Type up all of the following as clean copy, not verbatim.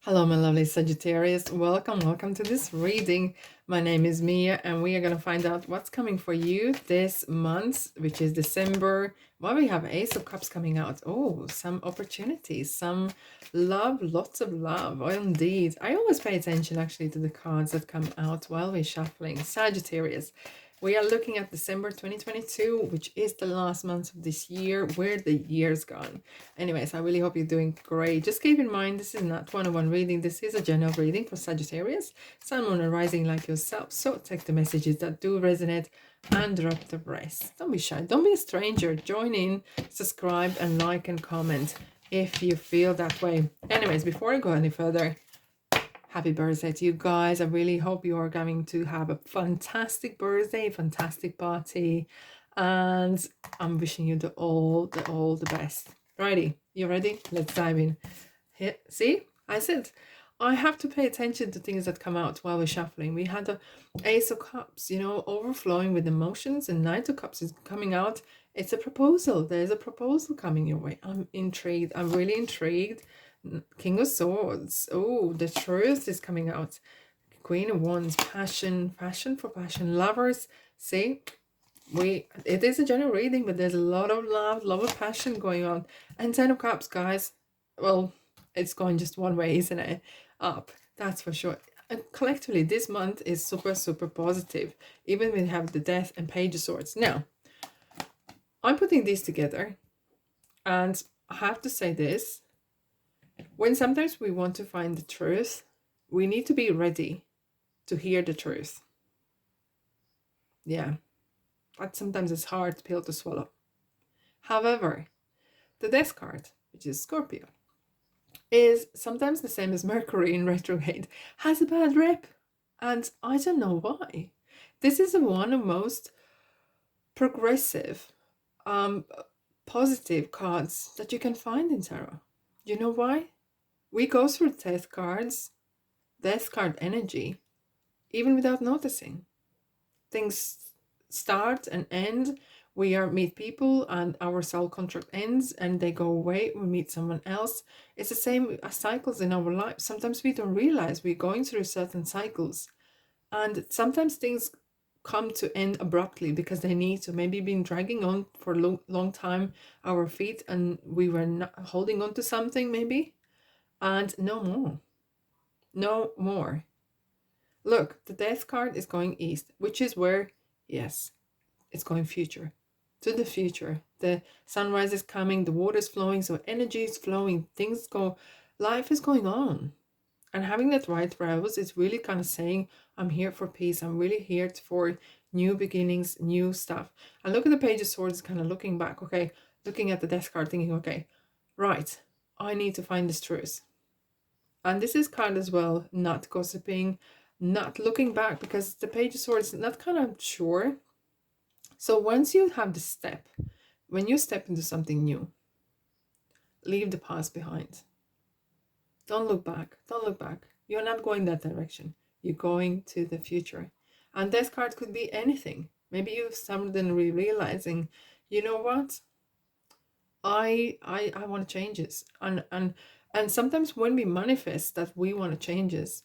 Hello, my lovely Sagittarius. Welcome to this reading. My name is Mia, and we are going to find out what's coming for you this month, which is December. Well, we have Ace of Cups coming out. Oh, some opportunities, some love, lots of love. Oh, indeed. I always pay attention actually to the cards that come out while we're shuffling. Sagittarius. We are looking at December 2022, which is the last month of this year, where the year's gone. Anyways, I really hope you're doing great. Just keep in mind, this is not one-on-one reading. This is a general reading for Sagittarius, Sun, Moon, and Rising like yourself. So take the messages that do resonate and drop the rest. Don't be shy. Don't be a stranger. Join in, subscribe, and like and comment if you feel that way. Anyways, before I go any further, happy birthday to you guys. I really hope you are going to have a fantastic birthday, fantastic party. And I'm wishing you all the best. Righty, you ready? Let's dive in. Here, see, I said I have to pay attention to things that come out while we're shuffling. We had the Ace of Cups, overflowing with emotions, and Knight of Cups is coming out. It's a proposal. There's a proposal coming your way. I'm intrigued. I'm really intrigued. King of Swords. Oh, the truth is coming out. Queen of Wands. Passion for passion. Lovers. See, it is a general reading, but there's a lot of love of passion going on. And 10 of Cups, guys. Well, it's going just one way, isn't it? Up. That's for sure. And collectively, this month is super positive. Even when we have the Death and Page of Swords. Now, I'm putting these together, and I have to say this. When sometimes we want to find the truth, we need to be ready to hear the truth. Yeah, that sometimes is hard pill to swallow. However, the Death card, which is Scorpio, is sometimes the same as Mercury in retrograde, has a bad rep. And I don't know why. This is one of the most progressive, positive cards that you can find in tarot. You know why? We go through death card energy, even without noticing. Things start and end. We meet people and our soul contract ends and they go away. We meet someone else. It's the same as cycles in our life. Sometimes we don't realize we're going through certain cycles. And sometimes things come to end abruptly because they need to. Maybe been dragging on for a long time, our feet, and we were not holding on to something maybe. And no more. No more. Look, the Death card is going east, which is where, yes, it's going future. To the future. The sunrise is coming, the water is flowing, so energy is flowing, things go, life is going on. And having that white rose is really kind of saying, I'm here for peace. I'm really here for new beginnings, new stuff. And look at the Page of Swords, kind of looking back, okay, looking at the Death card, thinking, okay, right, I need to find this truth. And this is kind as well, not gossiping, not looking back, because the Page of Swords is not kind of sure. So once you have the step, when you step into something new, leave the past behind. Don't look back. Don't look back. You're not going that direction. You're going to the future. And this card could be anything. Maybe you've suddenly realizing, you know what? I want changes. And sometimes when we manifest that we want changes,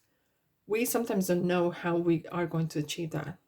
we sometimes don't know how we are going to achieve that.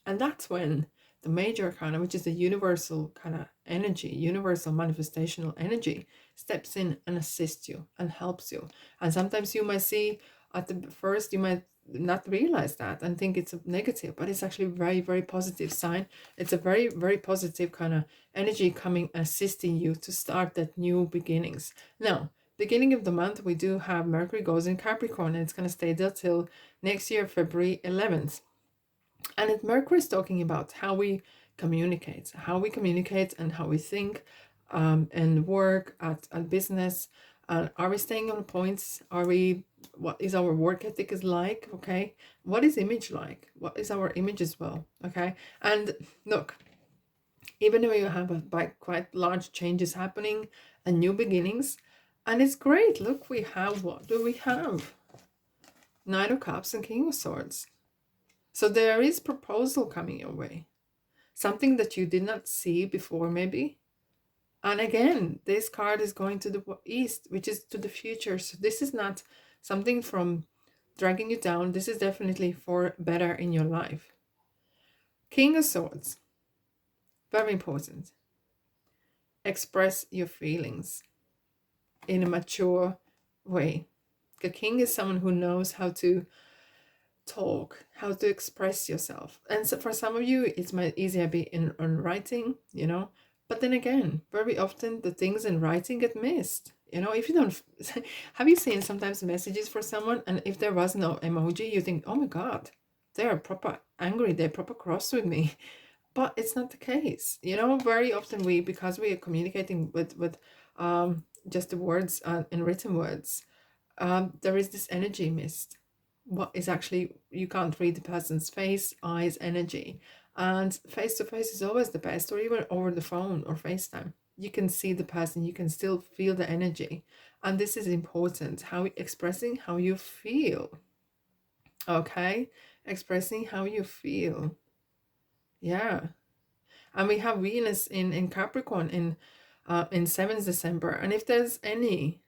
And that's when the major arcana, which is the universal kind of energy, universal manifestational energy, steps in and assists you and helps you. And sometimes you might see at the first, you might not realize that and think it's a negative, but it's actually a very positive sign. It's a very positive kind of energy coming, assisting you to start that new beginnings. Now, beginning of the month, we do have Mercury goes in Capricorn, and it's going to stay there till next year, February 11th. And Mercury is talking about how we communicate and how we think, and work at business. Are we staying on points? What is our work ethic is like? Okay. What is image like? What is our image as well? Okay. And look, even though you have quite large changes happening and new beginnings, and it's great. Look, we have, what do we have? Knight of Cups and King of Swords. So there is proposal coming your way. Something that you did not see before, maybe. And again, this card is going to the east, which is to the future. So this is not something from dragging you down. This is definitely for better in your life. King of Swords, very important. Express your feelings in a mature way. The king is someone who knows how to talk, how to express yourself. And so for some of you, it might easier be in writing, you know. But then again, very often the things in writing get missed. You know, if you don't, have you seen sometimes messages for someone, and if there was no emoji, you think, oh my God, they're proper angry, they're proper cross with me. But it's not the case. You know, very often because we are communicating with just the words and written words, there is this energy missed. What is actually, you can't read the person's face, eyes, energy. And face to face is always the best, or even over the phone or FaceTime. You can see the person, you can still feel the energy. And this is important, how expressing how you feel. Okay? Expressing how you feel. Yeah. And we have Venus in Capricorn in 7th December. And if there's any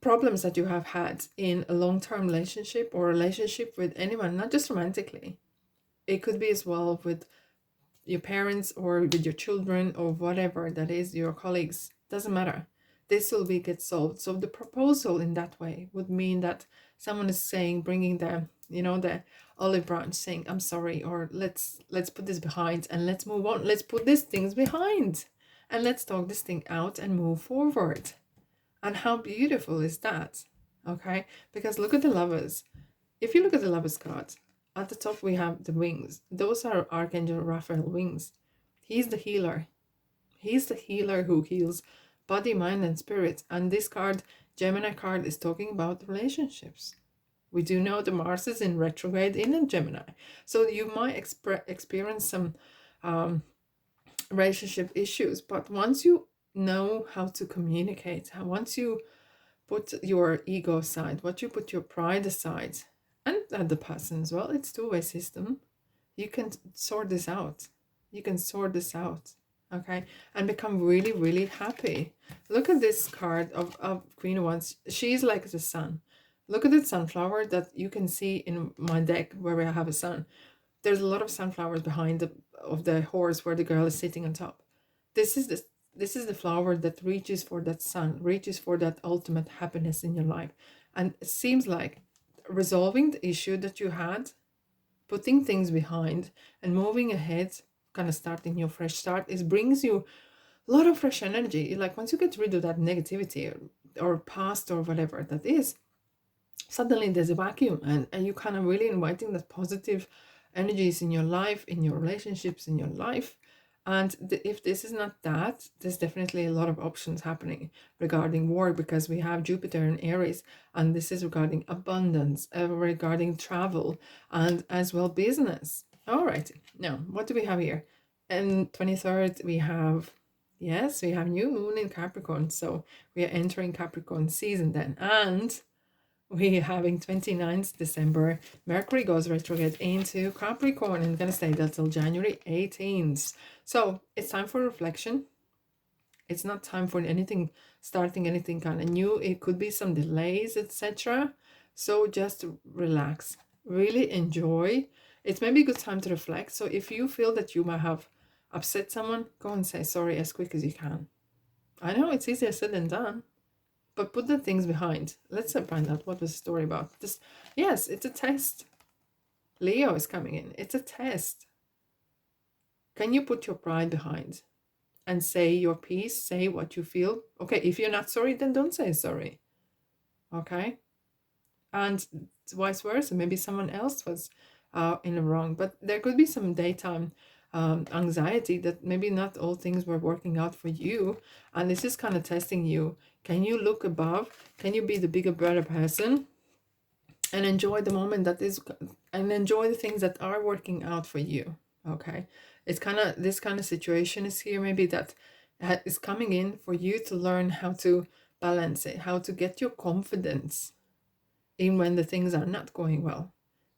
problems that you have had in a long-term relationship or relationship with anyone, not just romantically, it could be as well with your parents or with your children or whatever that is, your colleagues, doesn't matter, this will be get solved. So the proposal in that way would mean that someone is saying, bringing the, you know, the olive branch, saying, I'm sorry, or let's put this behind and let's move on, let's put these things behind and let's talk this thing out and move forward. And how beautiful is that? Okay, because look at the lovers. If you look at the lovers card, at the top we have the wings. Those are Archangel Raphael wings. He's the healer. He's the healer who heals body, mind, and spirit. And this card, Gemini card, is talking about relationships. We do know the Mars is in retrograde in Gemini. So you might experience some relationship issues. But once you know how to communicate, once you put your ego aside, once you put your pride aside, and the person as well, it's two-way system, you can sort this out. You can sort this out. Okay, and become really, really happy. Look at this card of Queen of Wands. She's like the sun. Look at the sunflower that you can see in my deck where I have a sun. There's a lot of sunflowers behind the horse where the girl is sitting on top. This is the flower that reaches for that sun, reaches for that ultimate happiness in your life. And it seems like resolving the issue that you had, putting things behind and moving ahead, kind of starting your fresh start, is brings you a lot of fresh energy. Like once you get rid of that negativity or past or whatever that is, suddenly there's a vacuum, and you kind of really inviting that positive energies in your life, in your relationships, in your life. And if this is not that, there's definitely a lot of options happening regarding work, because we have Jupiter in Aries, and this is regarding abundance, regarding travel, and as well business. All right, now what do we have here? And 23rd, we have, yes, we have new moon in Capricorn. So we are entering Capricorn season then. And we're having 29th December, Mercury goes retrograde into Capricorn, and I'm going to stay there till January 18th. So it's time for reflection. It's not time for anything, starting anything kind of new. It could be some delays, etc. So just relax, really enjoy. It's maybe a good time to reflect. So if you feel that you might have upset someone, go and say sorry as quick as you can. I know it's easier said than done. But put the things behind. Let's find out what was the story about. This, yes, it's a test. Leo is coming in. It's a test. Can you put your pride behind and say your piece, say what you feel? Okay, if you're not sorry, then don't say sorry. Okay? And vice versa. Maybe someone else was in the wrong. But there could be some daytime anxiety that maybe not all things were working out for you. And this is kind of testing you. Can you look above? Can you be the bigger, better person and enjoy the moment that is, and enjoy the things that are working out for you? Okay, it's kind of, this kind of situation is here maybe that is coming in for you to learn how to balance it, how to get your confidence in when the things are not going well,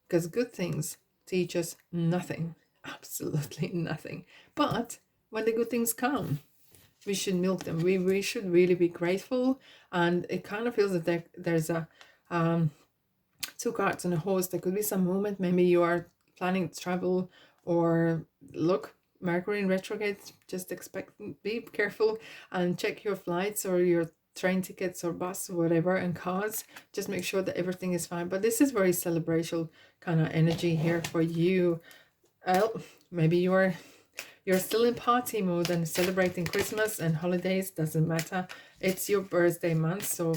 because good things teach us nothing, absolutely nothing. But when the good things come, we should milk them. We should really be grateful. And it kind of feels that there's a two cards and a horse. There could be some moment, maybe you are planning to travel, or look, Mercury in retrograde, just expect, be careful and check your flights or your train tickets or bus or whatever, and cars, just make sure that everything is fine. But this is very celebration kind of energy here for you. Well, maybe you're still in party mode and celebrating Christmas and holidays, doesn't matter. It's your birthday month, so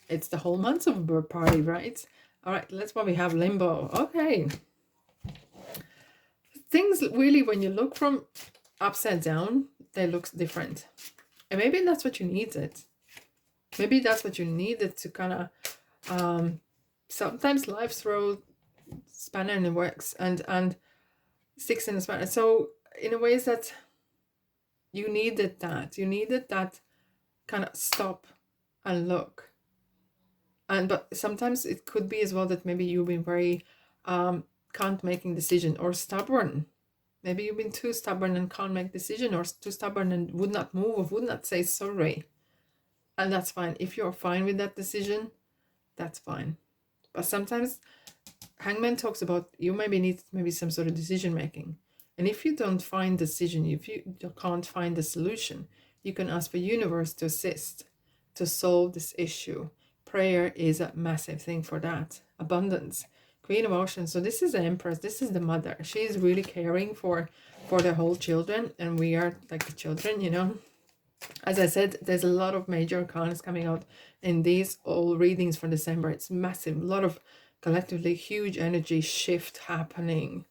it's the whole month of a party, right? All right, that's why we have limbo. Okay. Things really, when you look from upside down, they look different. And maybe that's what you needed. Maybe that's what you needed to kind of, sometimes life throws spanner in the works and sticks in the spanner. So in a ways that you needed that kind of stop and look. But sometimes it could be as well that maybe you've been very can't making decision, or stubborn. Maybe you've been too stubborn and can't make decision, or too stubborn and would not move or would not say sorry. And that's fine. If you're fine with that decision, that's fine. But sometimes Hangman talks about you maybe need some sort of decision making. And if you don't find decision, if you can't find the solution, you can ask for universe to assist, to solve this issue. Prayer is a massive thing for that. Abundance. Queen of Oceans. So this is the Empress. This is the mother. She is really caring for the whole children. And we are like the children, you know. As I said, there's a lot of major arcanas coming out in these all readings for December. It's massive. A lot of collectively huge energy shift happening.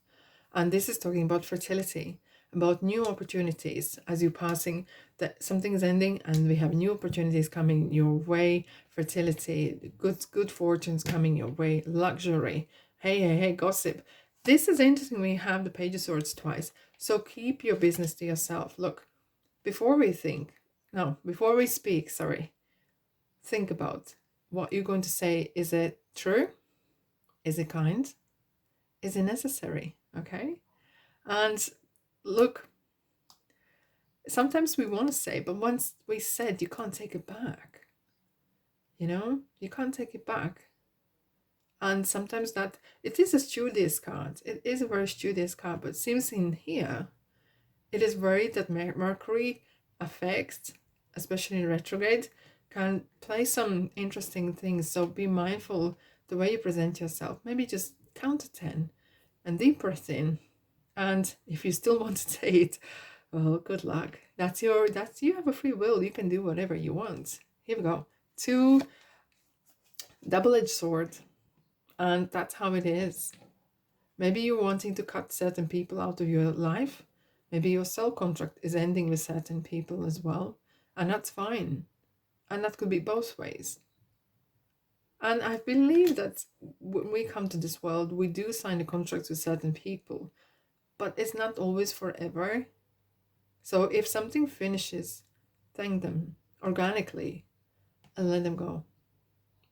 And this is talking about fertility, about new opportunities as you're passing, that something is ending and we have new opportunities coming your way, fertility, good fortunes coming your way, luxury. Hey, gossip. This is interesting. We have the Page of Swords twice. So keep your business to yourself. Look, before we speak, think about what you're going to say. Is it true? Is it kind? Is it necessary? Okay. And look, sometimes we want to say, but once we said, you can't take it back. You know, you can't take it back. And sometimes that, it is a studious card. It is a very studious card, but it seems in here, it is worried that Mercury affects, especially in retrograde, can play some interesting things. So be mindful the way you present yourself. Maybe just count to 10 and deep breath in. And if you still want to date, well, good luck. You have a free will. You can do whatever you want. Here we go. 2 double-edged sword. And that's how it is. Maybe you're wanting to cut certain people out of your life. Maybe your soul contract is ending with certain people as well. And that's fine. And that could be both ways. And I believe that when we come to this world, we do sign a contract with certain people. But it's not always forever. So if something finishes, thank them organically and let them go.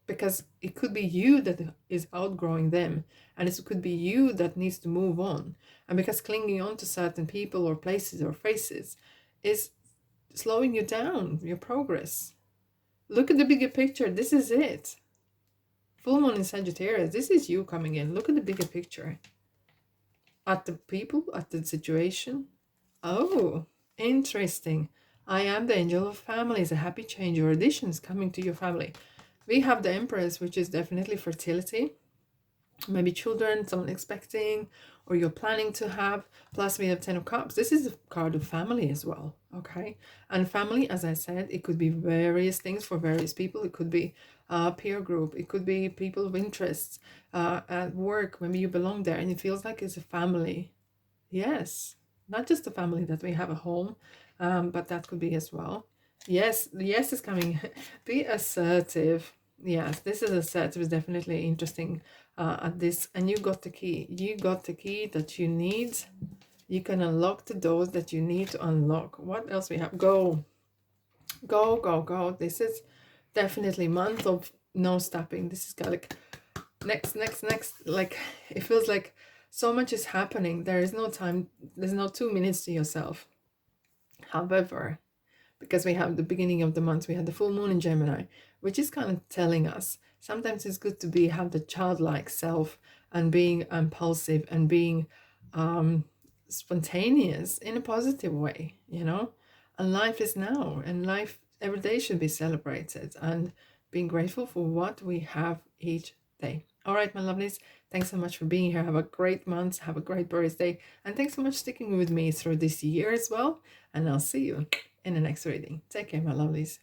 Because it could be you that is outgrowing them, and it could be you that needs to move on. And because clinging on to certain people or places or faces is slowing you down, your progress. Look at the bigger picture. This is it. Full moon in Sagittarius. This is you coming in. Look at the bigger picture. At the people, at the situation. Oh, interesting. I am the angel of families. A happy change or additions coming to your family. We have the Empress, which is definitely fertility. Maybe children, someone expecting, or you're planning to have. Plus we have 10 of Cups. This is a card of family as well, okay? And family, as I said, it could be various things for various people. It could be a peer group. It could be people of interests at work. Maybe you belong there and it feels like it's a family. Yes, not just a family that we have a home, but that could be as well. Yes, is coming. Be assertive. Yes, this is assertive. Is definitely interesting at this. And you got the key. You got the key that you need. You can unlock the doors that you need to unlock. What else we have? Go. This is definitely month of no stopping. This is like next. Like it feels like so much is happening. There is no time. There's no 2 minutes to yourself. However, because we have the beginning of the month, we had the full moon in Gemini, which is kind of telling us sometimes it's good to have the childlike self and being impulsive and being spontaneous in a positive way, you know. And life is now, and life every day should be celebrated, and being grateful for what we have each day. All right, my lovelies, thanks so much for being here. Have a great month, have a great birthday, and thanks so much for sticking with me through this year as well. And I'll see you in the next reading. Take care, my lovelies.